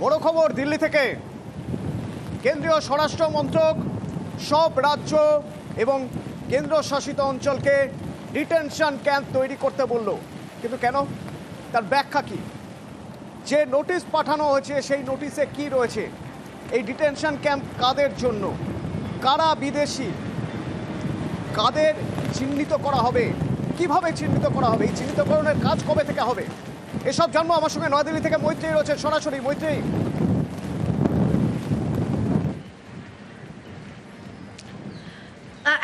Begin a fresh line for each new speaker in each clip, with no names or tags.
বড় খবর দিল্লি থেকে। কেন্দ্রীয় স্বরাষ্ট্র মন্ত্রক সব রাজ্য এবং কেন্দ্রশাসিত অঞ্চলকে ডিটেনশন ক্যাম্প তৈরি করতে বলল, কিন্তু কেন? তার ব্যাখ্যা কি? যে নোটিশ পাঠানো হয়েছে সেই নোটিশে কি রয়েছে? এই ডিটেনশন ক্যাম্প কাদের জন্য? কারা বিদেশি? কাদের চিহ্নিত করা হবে? কিভাবে চিহ্নিত করা হবে? এই চিহ্নিতকরণের কাজ কবে থেকে হবে? এসব জানবো। আমার সঙ্গে নয়াদিল্লি থেকে মৈত্রী রয়েছে সরাসরি। মৈত্রী,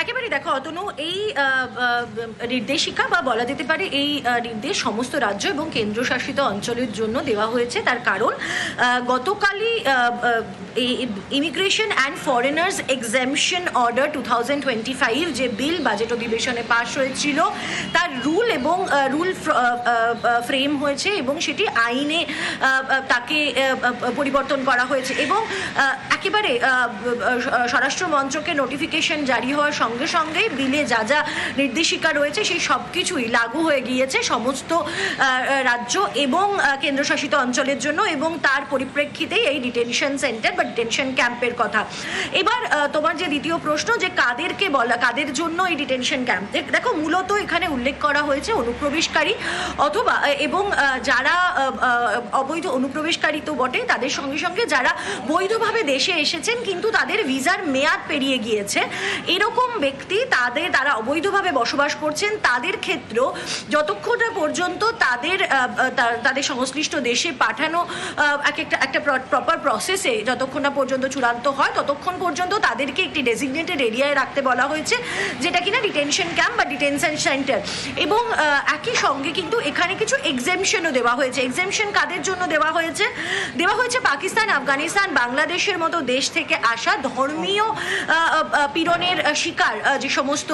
একেবারে দেখো অতনু, এই নির্দেশিকা বা বলা যেতে পারে এই নির্দেশ সমস্ত রাজ্য এবং কেন্দ্রশাসিত অঞ্চলের জন্য দেওয়া হয়েছে। তার কারণ গতকালই immigration and foreigners exemption order 2025 যে বিল বাজেট অধিবেশনে পাশ হয়েছিল, তার রুল এবং রুল ফ্রেম হয়েছে এবং সেটি আইনে তাকে পরিবর্তন করা হয়েছে এবং একেবারে স্বরাষ্ট্র মন্ত্রকের নোটিফিকেশন জারি হওয়ার সঙ্গে সঙ্গেই বিলে যা যা নির্দেশিকা রয়েছে সেই সব কিছুই লাগু হয়ে গিয়েছে সমস্ত রাজ্য এবং কেন্দ্রশাসিত অঞ্চলের জন্য, এবং তার পরিপ্রেক্ষিতেই এই ডিটেনশন সেন্টার বা ডিটেনশন ক্যাম্পের কথা। এবার তোমার যে দ্বিতীয় প্রশ্ন, যে কাদেরকে বলা, কাদের জন্য এই ডিটেনশন ক্যাম্প, দেখো মূলত এখানে উল্লেখ করা হয়েছে অনুপ্রবেশকারী অথবা এবং যারা অবৈধ অনুপ্রবেশকারী তো বটে, তাদের সঙ্গে সঙ্গে যারা বৈধভাবে দেশে এসেছেন কিন্তু তাদের ভিসার মেয়াদ পেরিয়ে গিয়েছে এরকম ব্যক্তি, তারা অবৈধভাবে বসবাস করছেন, তাদের ক্ষেত্রেও যতক্ষণ না পর্যন্ত তাদের সংশ্লিষ্ট দেশে পাঠানো একটা প্রপার প্রসেসে যতক্ষণ না পর্যন্ত চূড়ান্ত হয় ততক্ষণ পর্যন্ত তাদেরকে একটি ডেজিগনেটেড এরিয়ায় রাখতে বলা হয়েছে, যেটা কিনা ডিটেনশন ক্যাম্প বা ডিটেনশন সেন্টার। এবং একই সঙ্গে কিন্তু এখানে কিছু এক্সেমশনও দেওয়া হয়েছে। এক্সেমশন কাদের জন্য দেওয়া হয়েছে? পাকিস্তান, আফগানিস্তান, বাংলাদেশের মতো দেশ থেকে আসা ধর্মীয় পীড়নের শিকার যে সমস্ত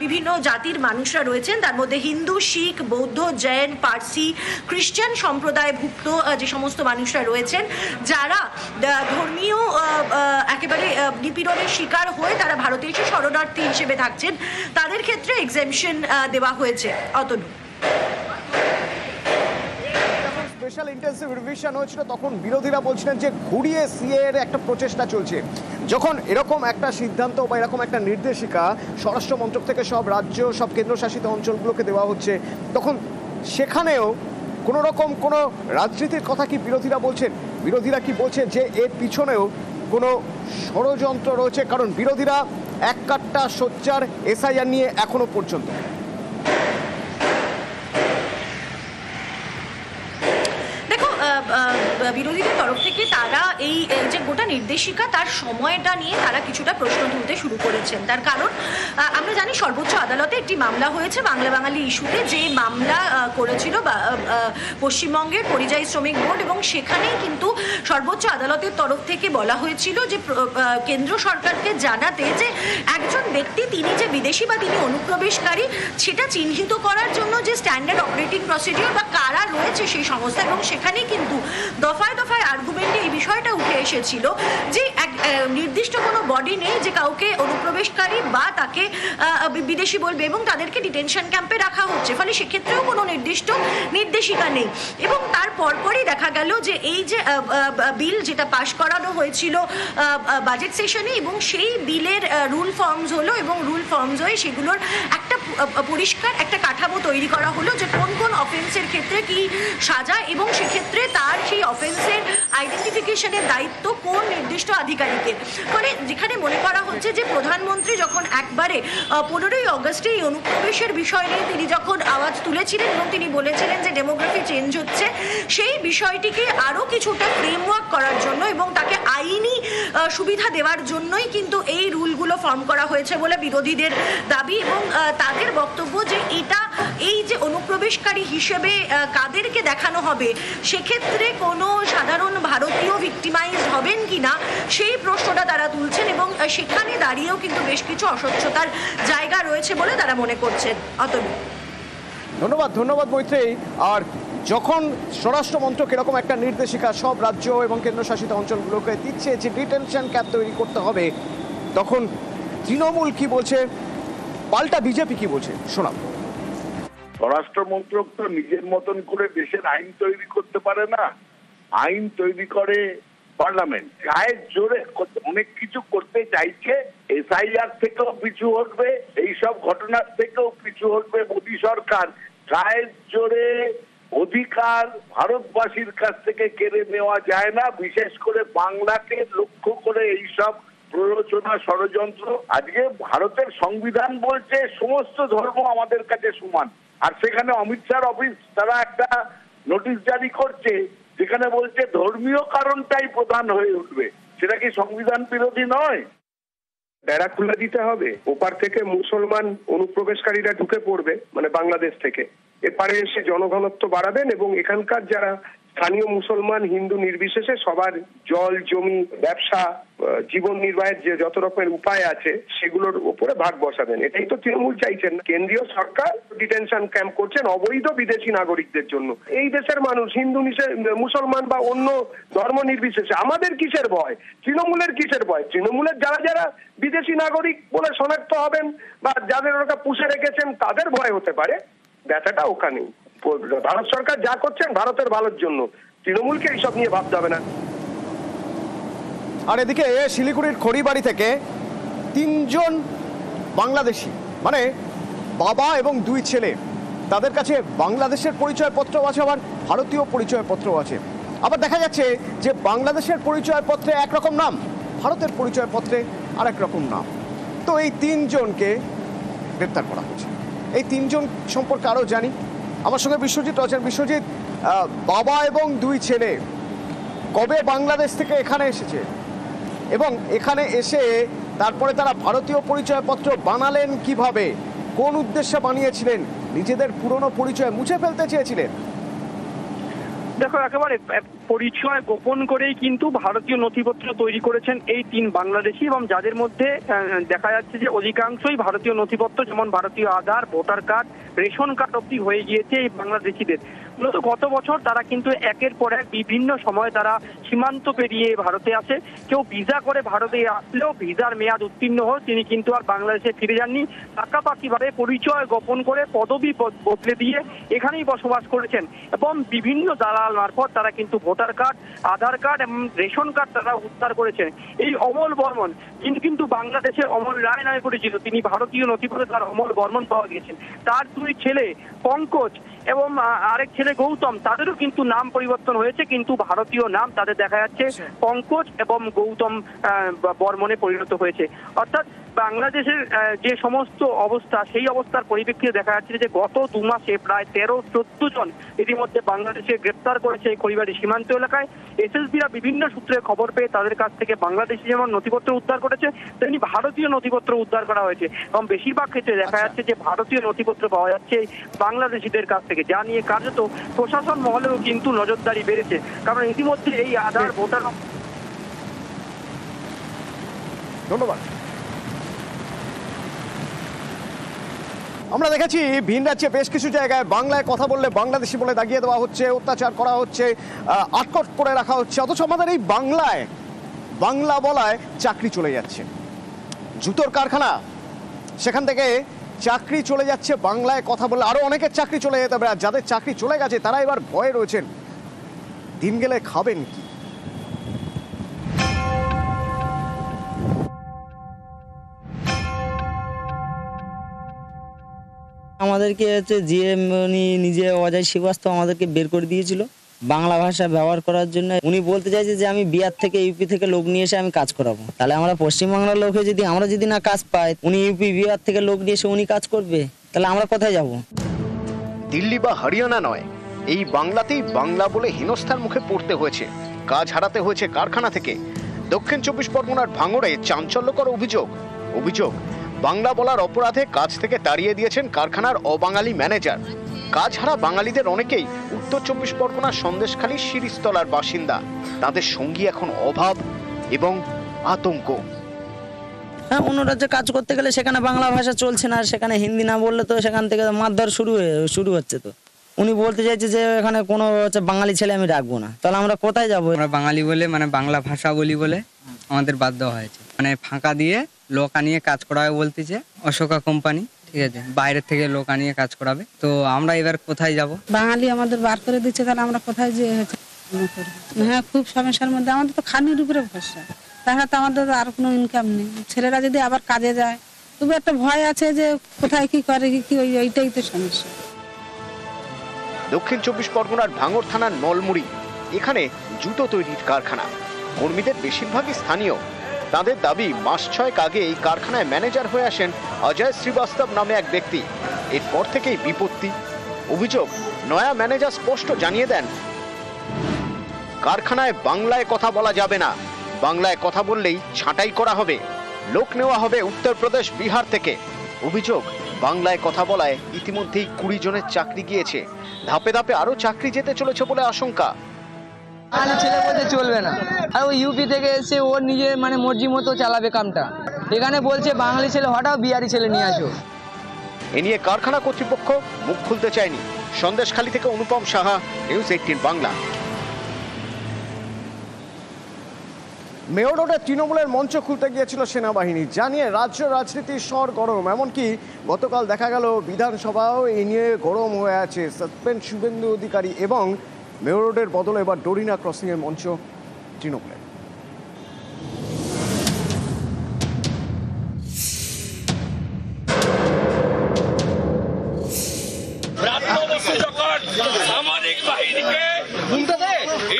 বিভিন্ন জাতির মানুষরা রয়েছেন, তার মধ্যে হিন্দু, শিখ, বৌদ্ধ, জৈন, পার্সি, খ্রিস্টান সম্প্রদায়ভুক্ত যে সমস্ত মানুষরা রয়েছেন, যারা ধর্মীয় একেবারে নিপীড়নের শিকার হয়ে তারা ভারতে এসে শরণার্থী হিসেবে থাকছেন, তাদের ক্ষেত্রে এক্সেমশন দেওয়া হয়েছে। অতনু,
স্পেশাল ইন্টেন্সিভ রিভিশন হয়েছিল তখন বিরোধীরা বলছিলেন যে ঘুরিয়ে সিএ এর একটা প্রচেষ্টা চলছে। যখন এরকম একটা সিদ্ধান্ত বা এরকম একটা নির্দেশিকা স্বরাষ্ট্র মন্ত্রক থেকে সব রাজ্য, সব কেন্দ্রশাসিত অঞ্চলগুলোকে দেওয়া হচ্ছে, তখন সেখানেও কোনো রকম কোনো রাজনীতির কথা কি বিরোধীরা বলছেন? বিরোধীরা কি বলছেন যে এর পিছনেও কোনো ষড়যন্ত্র রয়েছে? কারণ বিরোধীরা এক কাট্টা সোচ্চার এসআইআর নিয়ে এখনো পর্যন্ত।
বিরোধীদের তরফ থেকে তারা এই যে গোটা নির্দেশিকা তার সময়টা নিয়ে তারা কিছুটা প্রশ্ন তুলতে শুরু করেছেন। তার কারণ আমরা জানি সর্বোচ্চ আদালতে একটি মামলা হয়েছে বাংলা বাঙালি ইস্যুতে, যে মামলা করেছিল পশ্চিমবঙ্গের পরিযায়ী শ্রমিক বোর্ড, এবং সেখানেই কিন্তু সর্বোচ্চ আদালতের তরফ থেকে বলা হয়েছিল যে কেন্দ্র সরকারকে জানাতে যে একজন ব্যক্তি তিনি যে বিদেশি বা তিনি অনুপ্রবেশকারী সেটা চিহ্নিত করার জন্য যে স্ট্যান্ডার্ড অপারেটিং প্রসিডিওর বা কারা রয়েছে সেই সংস্থা, এবং সেখানে কিন্তু দফায় দফায় আর্গুমেন্টে এই বিষয়টা উঠে এসেছিল যে নির্দিষ্ট কোনো বডি নেই যে কাউকে অনুপ্রবেশকারী বা তাকে বিদেশি বলবে এবং তাদেরকে ডিটেনশন ক্যাম্পে রাখা হচ্ছে, ফলে সেক্ষেত্রেও কোনো নির্দিষ্ট নির্দেশিকা নেই। এবং তার পরপরই দেখা গেল যে এই যে বিল যেটা পাশ করানো হয়েছিল বাজেট সেশনে, এবং সেই বিলের রুল ফর্মস হলো এবং রুল ফর্মস হয়ে সেগুলোর একটা পরিষ্কার একটা কাঠামো তৈরি করা হলো যে কোন কোন অফেন্সের ক্ষেত্রে কি সাজা, এবং সেক্ষেত্রে তার সেই অফেন্সের আইডেন্টিফিকেশনের দায়িত্ব কোন নির্দিষ্ট আধিকারিকের। ফলে যেখানে মনে করা হচ্ছে যে প্রধানমন্ত্রী যখন একবারে 15ই অগস্টে এই অনুপ্রবেশের বিষয় নিয়ে তিনি যখন আওয়াজ তুলেছিলেন এবং তিনি বলেছিলেন যে ডেমোগ্রাফি চেঞ্জ হচ্ছে, সেই বিষয়টিকে আরও কিছুটা ফ্রেমওয়ার্ক করার জন্য এবং তাকে আইনি সুবিধা দেওয়ার জন্যই কিন্তু এই রুলগুলো ফর্ম করা হয়েছে বলে বিরোধীদের দাবি। এবং তাদের বক্তব্য যে এই যে অনুপ্রবেশকারী হিসেবে কাদেরকে দেখানো হবে, সেক্ষেত্রে কোনো সাধারণ ভারতীয় ভিক্টিমাইজড হবেন কিনা সেই প্রশ্নটা তারা তুলছেন, এবং সেখানে দাঁড়িয়েও কিন্তু বেশ কিছু অস্বচ্ছতার জায়গা রয়েছে বলে তারা মনে করছেন। অতনু,
ধন্যবাদ মৈত্রী। আর যখন স্বরাষ্ট্র মন্ত্রক এরকম একটা নির্দেশিকা সব রাজ্য এবং কেন্দ্রশাসিত অঞ্চলগুলোকে দিচ্ছে যে ডিটেনশন ক্যাম্প তৈরি করতে হবে, তখন তৃণমূল কি বলছে, পাল্টা বিজেপি কি বলছে শোনাব।
স্বরাষ্ট্র মন্ত্রক তো নিজের মতন করে দেশের আইন তৈরি করতে পারে না। আইন তৈরি করে পার্লামেন্ট, গায়ের জোরে অনেক কিছু করতে চাইছে। এসআইআর থেকেও পিছু হটবে, এইসব ঘটনার থেকেও পিছু হটবে মোদী সরকার। গায়ের জোরে অধিকার ভারতবাসীর কাছ থেকে কেড়ে নেওয়া যায় না, বিশেষ করে বাংলাকে লক্ষ্য করে এইসব প্ররোচনা ষড়যন্ত্র। আজকে ভারতের সংবিধান বলছে সমস্ত ধর্ম আমাদের কাছে সমান, আর সেখানে অমিত শাহর অফিস তারা একটা নোটিশ জারি করছে যেখানে বলছে ধর্মীয় কারণটাই প্রধান হয়ে উঠবে। সেটা কি সংবিধান বিরোধী নয়?
বেড়া খুলে দিতে হবে, ওপার থেকে মুসলমান অনুপ্রবেশকারীরা ঢুকে পড়বে, মানে বাংলাদেশ থেকে এপারে এসে জনঘনত্ব বাড়াবেন এবং এখানকার যারা স্থানীয় মুসলমান হিন্দু নির্বিশেষে সবার জল জমি ব্যবসা জীবন নির্বাহের যে যত রকমের উপায় আছে সেগুলোর উপরে ভাগ বসাবেন। এটাই তো তৃণমূল চাইছেন। কেন্দ্রীয় সরকার ডিটেনশন ক্যাম্প করছেন অবৈধ বিদেশি নাগরিকদের জন্য। এই দেশের মানুষ হিন্দু মুসলমান বা অন্য ধর্ম নির্বিশেষে আমাদের কিসের ভয়, তৃণমূলের কিসের ভয়? তৃণমূলের যারা যারা বিদেশি নাগরিক বলে শনাক্ত হবেন বা যাদের ওরা পুষে রেখেছেন তাদের ভয় হতে পারে, ব্যথাটা ওখানেই। ভারত সরকার যা করছেন ভারতের ভালোর জন্য, তৃণমূলকে এইসব নিয়ে ভাবতে হবে না।
আর এদিকে শিলিগুড়ির খড়িবাড়ি থেকে 3 জন বাংলাদেশি, মানে বাবা এবং 2 ছেলে, তাদের কাছে বাংলাদেশের পরিচয়পত্র আছে, আবার ভারতীয় পরিচয়পত্র আছে। আবার দেখা যাচ্ছে যে বাংলাদেশের পরিচয়পত্রে একরকম নাম, ভারতের পরিচয়পত্রে আরেক রকম নাম। তো এই 3 জনকে গ্রেপ্তার করা হয়েছে। এই 3 জন সম্পর্কে আরও জানি। আমার সঙ্গে বিশ্বজিৎ রয়েছেন। বিশ্বজিৎ, বাবা এবং 2 ছেলে কবে বাংলাদেশ থেকে এখানে এসেছে এবং এখানে এসে তারপরে তারা ভারতীয় পরিচয়পত্র বানালেন কিভাবে, কোন উদ্দেশ্যে বানিয়েছিলেন, নিজেদের পুরনো পরিচয় মুছে ফেলতে চেয়েছিলেন?
দেখো, একেবারে পরিচয় গোপন করেই কিন্তু ভারতীয় নথিপত্র তৈরি করেছেন এই 3 বাংলাদেশি, এবং যাদের মধ্যে দেখা যাচ্ছে যে অধিকাংশই ভারতীয় নথিপত্র, যেমন ভারতীয় আধার, ভোটার কার্ড, রেশন কার্ড অব্দি হয়ে গিয়েছে এই বাংলাদেশিদের। মূলত গত বছর তারা কিন্তু একের পর এক বিভিন্ন সময় তারা সীমান্ত পেরিয়ে ভারতে আসে। কেউ ভিসা করে ভারতে আসলেও ভিসার মেয়াদ উত্তীর্ণ হয় তিনি কিন্তু আর বাংলাদেশে ফিরে যাননি। পাকাপাকিভাবে পরিচয় গোপন করে পদবি বদলে দিয়ে এখানেই বসবাস করেছেন, এবং বিভিন্ন দালাল মারফত তারা কিন্তু ভোটার কার্ড, আধার কার্ড এবং রেশন কার্ড তারা উদ্ধার করেছেন। এই অমল বর্মন কিন্তু বাংলাদেশের অমল রায় নামে পরিচিত, তিনি ভারতীয় নথিপত্রে তার অমল বর্মন পাওয়া গেছেন। তার 2 ছেলে পঙ্কজ এবং আরেক ছেলে গৌতম, তাদেরও কিন্তু নাম পরিবর্তন হয়েছে, কিন্তু ভারতীয় নাম তাদের দেখা যাচ্ছে পঙ্কজ এবং গৌতম বর্মনে পরিণত হয়েছে। অর্থাৎ বাংলাদেশের যে সমস্ত অবস্থা, সেই অবস্থার পরিপ্রেক্ষিতে দেখা যাচ্ছে যে গত 2 মাসে প্রায় 13-14 জন ইতিমধ্যে বাংলাদেশে গ্রেপ্তার করেছে এই খড়িবাড়ি সীমান্ত এলাকায়। এসএসবিরা বিভিন্ন সূত্রে খবর পেয়ে তাদের কাছ থেকে বাংলাদেশি যেমন নথিপত্র উদ্ধার করেছে, তেমনি ভারতীয় নথিপত্র উদ্ধার করা হয়েছে, এবং বেশিরভাগ ক্ষেত্রে দেখা যাচ্ছে যে ভারতীয় নথিপত্র পাওয়া যাচ্ছে বাংলাদেশিদের কাছ থেকে, যা নিয়ে কার্যত প্রশাসন মহলেও কিন্তু নজরদারি বেড়েছে। কারণ ইতিমধ্যে এই আধার ভোটার।
ধন্যবাদ। আমরা দেখেছি ভিন রাজ্যে বেশ কিছু জায়গায় বাংলায় কথা বললে বাংলাদেশি বলে দাগিয়ে দেওয়া হচ্ছে, অত্যাচার করা হচ্ছে, আটক করে রাখা হচ্ছে। অথচ আমাদের এই বাংলায় বাংলা বলায় চাকরি চলে যাচ্ছে। জুতোর কারখানা, সেখান থেকে চাকরি চলে যাচ্ছে বাংলায় কথা বললে। আরো অনেকের চাকরি চলে যেতে পারে, আর যাদের চাকরি চলে গেছে তারা এবার ভয়ে রয়েছেন, দিন গেলে খাবেন কি।
আমাদেরকে হচ্ছে জিএম উনি নিজে অজয় শ্রীবাস্তব আমাদেরকে বের করে দিয়েছিল বাংলা ভাষা ব্যবহার করার জন্য। উনি বলতে চাইছে যে আমি বিহার থেকে ইউপি থেকে লোক নিয়ে এসে আমি কাজ করাবো। তাহলে আমরা পশ্চিমবাংলার লোক হয়ে যদি আমরা যদি না কাজ পাই, উনি ইউপি বিহার থেকে লোক নিয়ে এসে উনি কাজ করবে, তাহলে আমরা কোথায় যাব?
দিল্লি বা হরিয়ানা নয়, এই বাংলাতেই বাংলা বলে হেনস্থার মুখে পড়তে হয়েছে, কাজ হারাতে হয়েছে কারখানা থেকে। দক্ষিণ 24 পরগনার ভাঙড়ে চাঞ্চল্যকর অভিযোগ বাংলা বলার অপরাধে কাজ থেকে তাড়িয়ে দিয়েছেন কারখানার অবাঙালি ম্যানেজার। কাজ হারা বাঙালিদের অনেকেই উত্তর 24 পরগনার সন্দেশখালীর শিরিষতলার বাসিন্দা। তাদের সঙ্গী এখন অভাব এবং আতঙ্ক।
হ্যাঁ, অন্য রাজ্যে কাজ করতে গেলে সেখানে বাংলা ভাষা চলছে না, সেখানে হিন্দি না বললে তো সেখান থেকে মারধর শুরু হচ্ছে। তো উনি বলতে চাইছে যে এখানে কোনো বাঙালি ছেলে আমি রাখবো না, তাহলে আমরা কোথায় যাবো?
আমরা বাঙালি বলে মানে বাংলা ভাষা বলি বলে আমাদের বাধ্য হয়েছে, মানে ফাঁকা দিয়ে লোক আনিয়ে কাজ করাবে বলতেছে অশোকা কোম্পানি, ঠিক আছে, বাইরে থেকে লোক আনিয়ে কাজ করাবে। তো আমরা এবার কোথায় যাব?
বাঙালি আমাদের বার করে দিচ্ছে, তাহলে আমরা কোথায় যে হ্যাঁ, খুব সমস্যার মধ্যে। আমাদের তো খানির উপরে ভরসা, তাছাড়া তো আমাদের আর কোনো ইনকাম নেই। ছেলেরা যদি আবার কাজে যায় তবু একটা ভয় আছে যে কোথায় কি করে কি, ওইটাই তো সমস্যা।
দক্ষিণ 24 পরগনার ভাঙড় থানার নলমুড়ি, এখানে জুতো তৈরির কারখানা। কর্মীদের বেশিরভাগই স্থানীয়। তাদের দাবি, মাস 6 আগে এই কারখানায় ম্যানেজার হয়ে আসেন অজয় শ্রীবাস্তব নামে এক ব্যক্তি। এরপর থেকেই বিপত্তি। অভিযোগ, নয়া ম্যানেজার স্পষ্ট জানিয়ে দেন, কারখানায় বাংলায় কথা বলা যাবে না, বাংলায় কথা বললেই ছাঁটাই করা হবে, লোক নেওয়া হবে উত্তরপ্রদেশ, বিহার থেকে। অভিযোগ, বাংলায় কথা বলায় ইতিমধ্যেই 20 জনের চাকরি গিয়েছে। ধাপে ধাপে আরো চাকরি যেতে চলেছে বলে আশঙ্কা।
ছেলে বলতে চলবে না, আর ওই ইউপি থেকে এসে ওর নিজে মর্জি মতো চালাবে কামটা। এখানে বলছে বাঙালি ছেলে হটাও বিহারি ছেলে নিয়ে আসো।
এ নিয়ে কারখানা কর্তৃপক্ষ মুখ খুলতে চায়নি। সন্দেশখালী থেকে অনুপম সাহা, নিউজ 18 বাংলা।
মেয়র রোডে তৃণমূলের মঞ্চ খুলতে গিয়েছিল সেনাবাহিনী, জানিয়ে রাজ্য রাজনীতির স্বর গরম। এমনকি গতকাল দেখা গেল বিধানসভাও এই নিয়ে গরম হয়ে আছে। সাসপেন্ড শুভেন্দু অধিকারী এবং মেয়র রোডের বদলে এবার ডোরিনা ক্রসিংয়ের মঞ্চ তৃণমূলের।
সামরিক বাহিনীকে,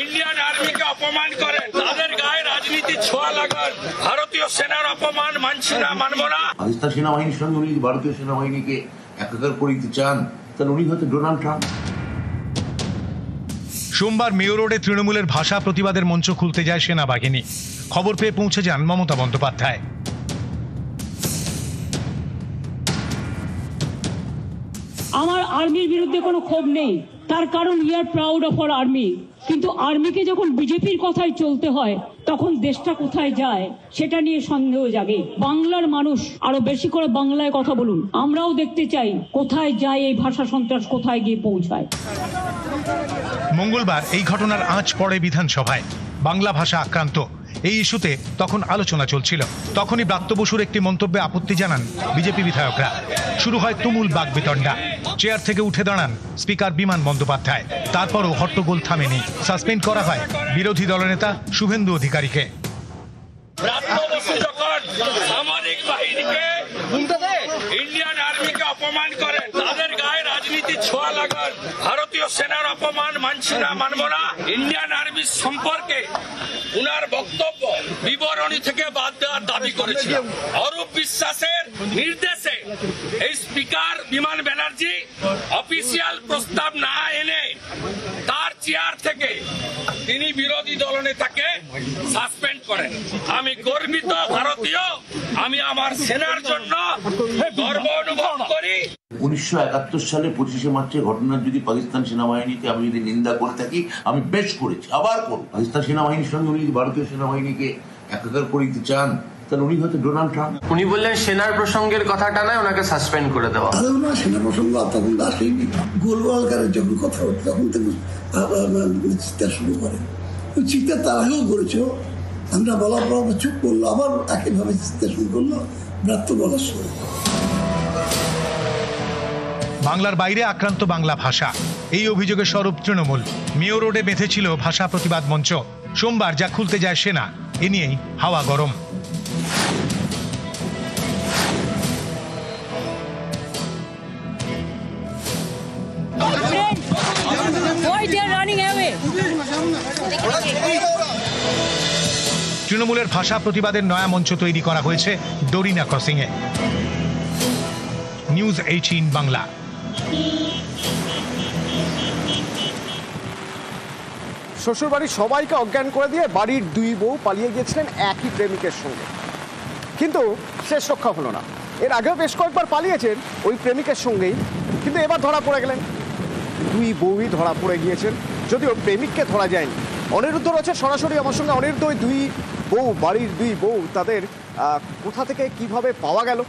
ইন্ডিয়ান আর্মিকে অপমান করেন, তাদের গায়ে রাজনীতি ছোঁয়া লাগান, ভারতীয় সেনার অপমান মানছি না, মানব না।
পাকিস্তান সেনাবাহিনীর সঙ্গে উনি ভারতীয় সেনাবাহিনীকে একাকার করে দিতে চান, তাহলে উনি হয়তো ডোনাল্ড ট্রাম্প।
সোমবার মেয়র রোডে তৃণমূলের ভাষা প্রতিবাদের মঞ্চ খুলতে যায় সেনাবাহিনী। খবর পেয়ে পৌঁছে যান মমতা বন্দ্যোপাধ্যায়।
আমার আর্মির বিরুদ্ধে কোনো ক্ষোভ নেই, তার কারণ we are proud of our army. কিন্তু আর্মিকে যখন বিজেপির কথায় চলতে হয় তখন দেশটা কোথায় যায় সেটা নিয়ে সন্দেহ জাগে। বাংলার মানুষ আরো বেশি করে বাংলায় কথা বলুন, আমরাও দেখতে চাই কোথায় যায় এই ভাষা সন্ত্রাস, কোথায় গিয়ে পৌঁছায়।
মঙ্গলবার এই ঘটনার আঁচ পড়ে বিধানসভায়। বাংলা ভাষা আক্রান্ত এই ইস্যুতে তখন আলোচনা চলছিল। তখনই ব্রাত্য বসুর একটি মন্তব্যে আপত্তি জানান বিজেপি বিধায়করা। শুরু হয় তুমুল বাকবিতণ্ডা। চেয়ার থেকে উঠে দাঁড়ান স্পিকার বিমান বন্দ্যোপাধ্যায়। তারপরও হট্টগোল থামেনি। সাসপেন্ড করা হয় বিরোধী দলনেতা শুভেন্দু অধিকারীকে।
সামরিক বাহিনীকে, ইন্ডিয়ান আর্মিকে অপমান করেন, তাদের গায়ে রাজনীতি ছোঁয়া লাগান, ভারতীয় সেনার অপমান মানছি না, মানব না। ইন্ডিয়ান আর্মি সম্পর্কে উনার বক্তব্য বিবরণী থেকে বাদ দেওয়ার দাবি করেছিলাম। অরূপ বিশ্বাসের নির্দেশে এই স্পিকার বিমান ব্যানার্জি অফিসিয়াল প্রস্তাব না এনে তার চেয়ার থেকে তিনি বিরোধী দলনেতাকে সাসপেন্ড করেন। আমি গর্বিত ভারতীয়, আমি আমার সেনার জন্য গর্ব অনুভব করি।
1971 সালে 25শে মার্চের ঘটনার যদি পাকিস্তান সেনাবাহিনীকে আমি যদি নিন্দা করে থাকি, আমি বেশ করেছি, আবার করব। পাকিস্তান সেনাবাহিনীর সঙ্গে উনি ভারতীয় সেনাবাহিনীকে একাকার করে দিতে চান, তাহলে উনি হয়তো ডোনাল্ড ট্রাম্প।
উনি বললেন সেনার প্রসঙ্গের কথাটা নয়, ওনাকে সাসপেন্ড করে দেওয়া।
সেনা প্রসঙ্গ তখন আসেনি। গোলওয়ালকারের যখন কথা হচ্ছে তখন থেকে চিৎকার শুরু করেন। ওই চিৎকার তার আগেও করেছে, আমরা বলার পর চুপ করলো, আবার একইভাবে চিৎকার শুরু করলো ব্রাত্য বলার সময়।
বাংলার বাইরে আক্রান্ত বাংলা ভাষা, এই অভিযোগে সরব তৃণমূল। মেয়র রোডে বেঁধেছিল ভাষা প্রতিবাদ মঞ্চ। সোমবার যা খুলতে যায় সেনা, এ নিয়েই হাওয়া গরম। তৃণমূলের ভাষা প্রতিবাদের নয়া মঞ্চ তৈরি করা হয়েছে ডোরিনা ক্রসিং এ। নিউজ 18 বাংলা।
শ্বশুরবাড়ির সবাইকে অজ্ঞান করে দিয়ে বাড়ির 2 বউ পালিয়ে গিয়েছিলেন একই প্রেমিকের সঙ্গে, কিন্তু শেষ রক্ষা হলো না। এর আগেও বেশ কয়েকবার পালিয়েছেন ওই প্রেমিকের সঙ্গেই, কিন্তু এবার ধরা পড়ে গেলেন। 2 বউই ধরা পড়ে গিয়েছেন, যদিও প্রেমিককে ধরা যায়নি। অনিরুদ্ধ রয়েছে সরাসরি আমার সঙ্গে। অনিরুদ্ধ, ওই 2 বউ, বাড়ির 2 বউ, তাদের কোথা থেকে কিভাবে পাওয়া গেল?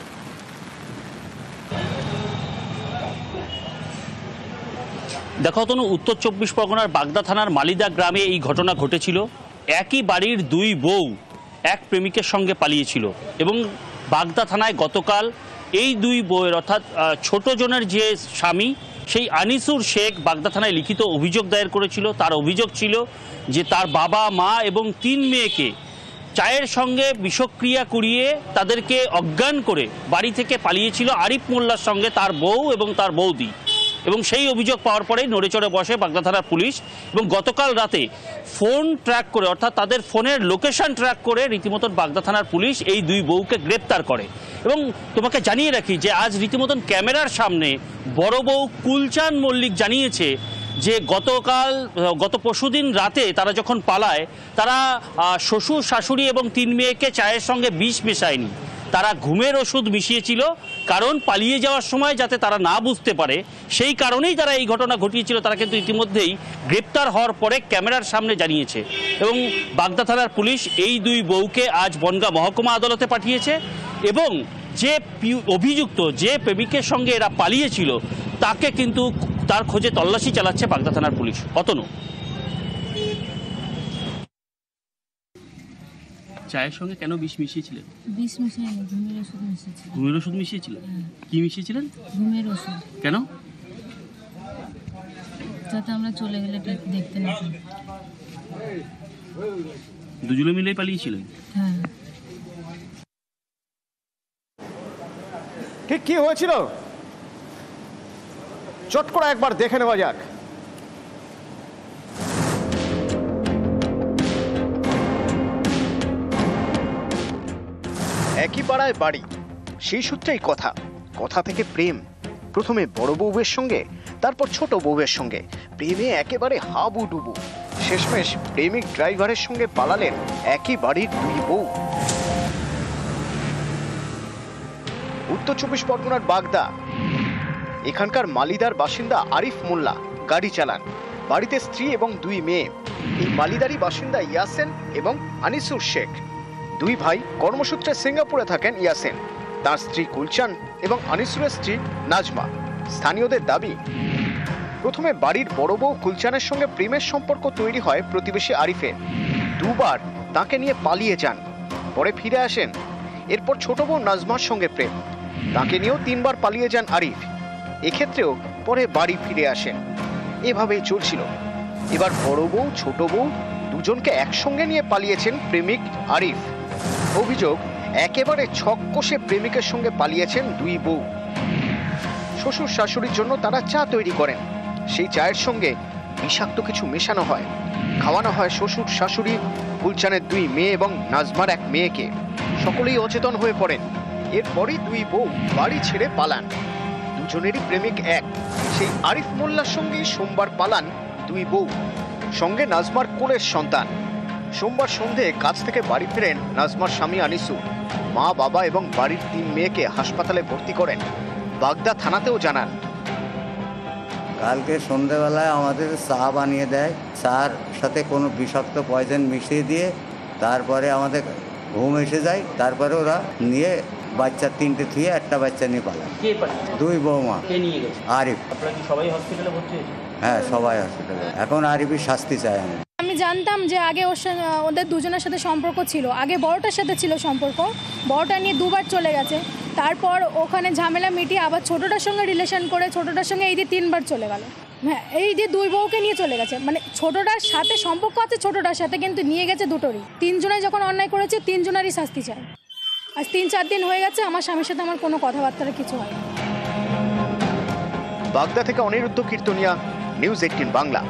দেখো তনু, উত্তর 24 পরগনার বাগদা থানার মালিদা গ্রামে এই ঘটনা ঘটেছিল। একই বাড়ির 2 বউ এক প্রেমিকের সঙ্গে পালিয়েছিল এবং বাগদা থানায় গতকাল এই 2 বউয়ের অর্থাৎ ছোট জনের যে স্বামী সেই আনিসুর শেখ বাগদা থানায় লিখিত অভিযোগ দায়ের করেছিল। তার অভিযোগ ছিল যে তার বাবা, মা এবং 3 মেয়েকে চায়ের সঙ্গে বিষক্রিয়া করিয়ে তাদেরকে অজ্ঞান করে বাড়ি থেকে পালিয়েছিল আরিফ মোল্লার সঙ্গে তার বউ এবং তার বৌদি। এবং সেই অভিযোগ পাওয়ার পরেই নড়েচড়ে বসে বাগদা থানার পুলিশ এবং গতকাল রাতে ফোন ট্র্যাক করে, অর্থাৎ তাদের ফোনের লোকেশন ট্র্যাক করে রীতিমতন বাগদা থানার পুলিশ এই 2 বউকে গ্রেপ্তার করে। এবং তোমাকে জানিয়ে রাখি যে আজ রীতিমতন ক্যামেরার সামনে বড় বউ কুলচান মল্লিক জানিয়েছে যে গত পরশুদিন রাতে তারা যখন পালায়, তারা শ্বশুর, শাশুড়ি এবং 3 মেয়েকে চায়ের সঙ্গে বিষ মেশায়নি, তারা ঘুমের ওষুধ মিশিয়েছিল, কারণ পালিয়ে যাওয়ার সময় যাতে তারা না বুঝতে পারে, সেই কারণেই তারা এই ঘটনা ঘটিয়েছিল। তারা কিন্তু ইতিমধ্যেই গ্রেপ্তার হওয়ার পরে ক্যামেরার সামনে জানিয়েছে। এবং বাগদা থানার পুলিশ এই 2 বউকে আজ বনগাঁ মহকুমা আদালতে পাঠিয়েছে এবং যে অভিযুক্ত, যে প্রেমিকের সঙ্গে এরা পালিয়েছিল, তাকে কিন্তু তার খোঁজে তল্লাশি চালাচ্ছে বাগদা থানার পুলিশ। অতনু, চায়ের সঙ্গে কেন বিষ মিশিয়েছিলেন?
বিষ মিশাইনি, ঘুমের ওষুধ মিশিয়েছিলেন।
ঘুমের ওষুধ মিশিয়েছিলেন? কি মিশিয়েছিলেন?
ঘুমের ওষুধ।
কেন?
যাতে আমরা চলে গেলে দেখতে না পাই।
দুজনে মিলেই পালিয়েছিলেন?
হ্যাঁ।
ঠিক কি হয়েছিল চট করে একবার দেখে নেওয়া যাক।
একই পাড়ায় বাড়ি, সেই সূত্রেই কথা, কথা থেকে প্রেম। প্রথমে বড় বউয়ের সঙ্গে, তারপর ছোট বউয়ের সঙ্গে, প্রেমে একেবারে হাবুডুবু। শেষমেশ প্রেমিক ড্রাইভারের সঙ্গে পালালেন একই বাড়ির 2 বউ। উত্তর 24 পরগনার বাগদা, এখানকার মালিদার বাসিন্দা আরিফ মোল্লা গাড়ি চালান। বাড়িতে স্ত্রী এবং 2 মেয়ে। এই মালিদারি বাসিন্দা ইয়াসেন এবং আনিসুর শেখ, 2 ভাই। কর্মসূত্রে সিঙ্গাপুরে থাকেন ইয়াসেন, তার স্ত্রী কুলচান এবং আনিসুরের স্ত্রী নাজমা। স্থানীয়দের দাবি, প্রথমে বাড়ির বড় বউ কুলচানের সঙ্গে প্রেমের সম্পর্ক তৈরি হয় প্রতিবেশী আরিফের। 2 বার তাকে নিয়ে পালিয়ে যান, পরে ফিরে আসেন। এরপর ছোট বউ নাজমার সঙ্গে প্রেম, তাকে নিয়েও 3 বার পালিয়ে যান আরিফ। এক্ষেত্রেও পরে বাড়ি ফিরে আসেন। এভাবেই চলছিল। এবার বড় বউ, ছোট বউ দুজনকে একসঙ্গে নিয়ে পালিয়েছেন প্রেমিক আরিফ। অভিযোগ, একেবারে ছক কষে প্রেমিকের সঙ্গে পালিয়েছেন 2 বউ। শ্বশুর শাশুড়ির জন্য তারা চা তৈরি করেন। সেই চায়ের সঙ্গে বিষাক্ত কিছু মেশানো হয়, খাওয়ানো হয় শ্বশুর শাশুড়ি, কুলচানের 2 মেয়ে এবং নাজমার 1 মেয়েকে। সকলেই অচেতন হয়ে পড়েন। এরপরই 2 বউ বাড়ি ছেড়ে পালান। দুজনেরই প্রেমিক এক, সেই আরিফ মোল্লার সঙ্গে সোমবার পালান 2 বউ, সঙ্গে নাজমার কোলের সন্তান। সোমবার সন্ধে কাজ থেকে বাড়ি ফেরেন নাজমার স্বামী আনিসু। মা, বাবা এবং বাড়ির 3 মেয়েকে হাসপাতালে ভর্তি করেন। বাগদা থানাতেও জানান,
কালকে সন্ধ্যেবেলায় আমাদের চা বানিয়ে দেয়, চার সাথে কোনো বিষাক্ত পয়জন মিশিয়ে দিয়ে তারপরে আমাদের ঘুম এসে যায়। তারপরে ওরা নিয়ে বাচ্চা 3টে থুয়ে 1টা বাচ্চা নিয়ে পালায়। 2 বৌমা। আরিফ।
সবাই হসপিটালে ভর্তি হয়েছে?
হ্যাঁ, সবাই হসপিটালে। এখন আরিফের শাস্তি চাই আমি।
আমি জানতাম যে আগে ওদের দুজনের সাথে সম্পর্ক ছিল। আগে বড়টার সাথে ছিল সম্পর্ক, বড়টা নিয়ে 2 বার চলে গেছে। তারপর ওখানে ঝামেলা মিটিয়ে আবার ছোটটার সঙ্গে রিলেশন করে ছোটটার সঙ্গে এই দিয়ে 3 বার চলে গেল। হ্যাঁ, এই দিয়ে 2 বউকে নিয়ে চলে গেছে। মানে ছোটটার সাথে সম্পর্ক আছে ছোটটার সাথে, কিন্তু নিয়ে গেছে দুটোরই। 3 জনাই যখন অন্যায় করেছে 3 জনারই শাস্তি চাই। আজ 3-4 দিন হয়ে গেছে আমার স্বামীর সাথে আমার কোনো কথাবার্তা কিছু হয় না।
বাগদা থেকে অনিরুদ্ধ কীর্তনিয়া, নিউজ 18 বাংলা।